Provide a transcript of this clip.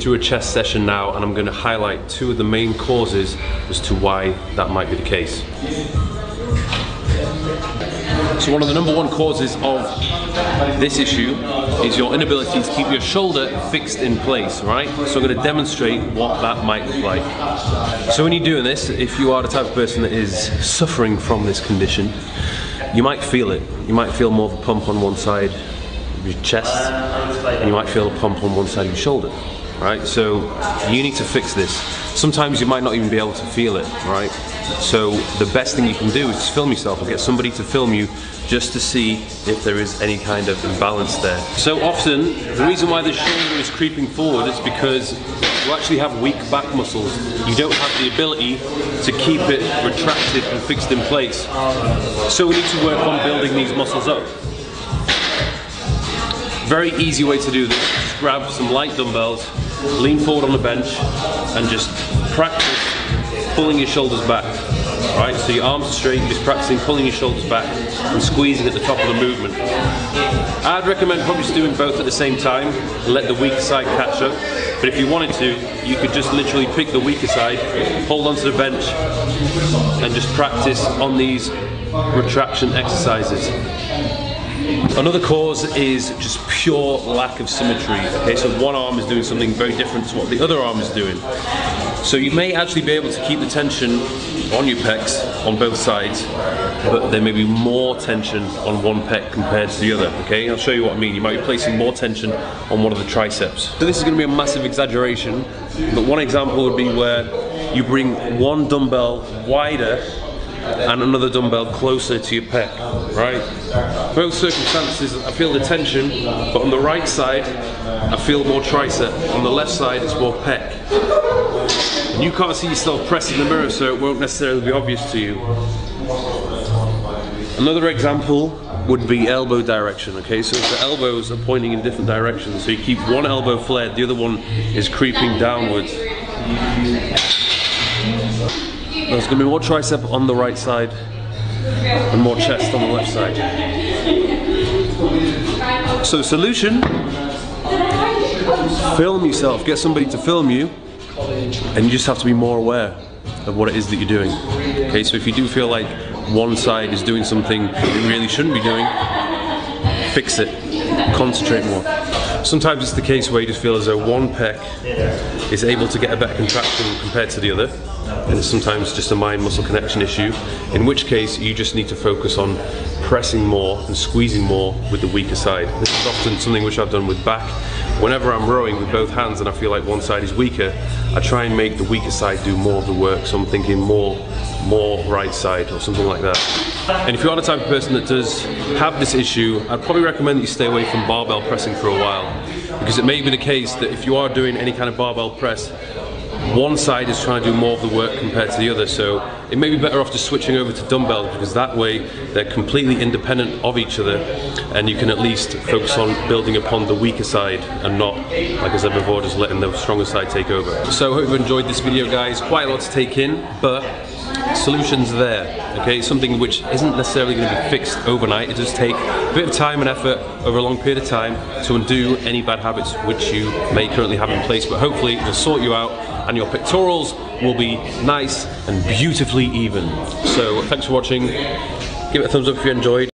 through a chest session now, and I'm going to highlight two of the main causes as to why that might be the case. So one of the number one causes of this issue is your inability to keep your shoulder fixed in place, right? So I'm going to demonstrate what that might look like. So when you're doing this, if you are the type of person that is suffering from this condition, you might feel it. You might feel more of a pump on one side of your chest, and you might feel a pump on one side of your shoulder, right? So you need to fix this. Sometimes you might not even be able to feel it, right? So the best thing you can do is just film yourself or get somebody to film you just to see if there is any kind of imbalance there. So often, the reason why the shoulder is creeping forward is because you actually have weak back muscles. You don't have the ability to keep it retracted and fixed in place. So we need to work on building these muscles up. Very easy way to do this, just grab some light dumbbells, lean forward on the bench, and just practice pulling your shoulders back. Right, so your arms are straight, you're just practicing pulling your shoulders back and squeezing at the top of the movement. I'd recommend probably just doing both at the same time and let the weaker side catch up. But if you wanted to, you could just literally pick the weaker side, hold onto the bench, and just practice on these retraction exercises. Another cause is just pure lack of symmetry. Okay, so one arm is doing something very different to what the other arm is doing. So you may actually be able to keep the tension on your pecs on both sides, but there may be more tension on one pec compared to the other. Okay, I'll show you what I mean. You might be placing more tension on one of the triceps. So this is going to be a massive exaggeration, but one example would be where you bring one dumbbell wider and another dumbbell closer to your pec, right? Both circumstances, I feel the tension, but on the right side, I feel more tricep. On the left side, it's more pec. And you can't see yourself pressing the mirror, so it won't necessarily be obvious to you. Another example would be elbow direction, okay? So if the elbows are pointing in different directions, so you keep one elbow flared, the other one is creeping downwards. There's going to be more tricep on the right side and more chest on the left side. So solution, film yourself, get somebody to film you, and you just have to be more aware of what it is that you're doing. Okay, so if you do feel like one side is doing something it really shouldn't be doing, fix it, concentrate more. Sometimes it's the case where you just feel as though one pec is able to get a better contraction compared to the other, and it's sometimes just a mind-muscle connection issue, in which case you just need to focus on pressing more and squeezing more with the weaker side. This is often something which I've done with back. Whenever I'm rowing with both hands and I feel like one side is weaker, I try and make the weaker side do more of the work, so I'm thinking more right side or something like that. And if you are the type of person that does have this issue, I'd probably recommend that you stay away from barbell pressing for a while, because it may be the case that if you are doing any kind of barbell press, one side is trying to do more of the work compared to the other, so it may be better off just switching over to dumbbells, because that way they're completely independent of each other, and you can at least focus on building upon the weaker side and not, like I said before, just letting the stronger side take over. So I hope you enjoyed this video, guys. Quite a lot to take in, but solutions there. Okay, it's something which isn't necessarily going to be fixed overnight. It does take a bit of time and effort over a long period of time to undo any bad habits which you may currently have in place, but hopefully it will sort you out and your pectorals will be nice and beautifully even. So thanks for watching. Give it a thumbs up if you enjoyed.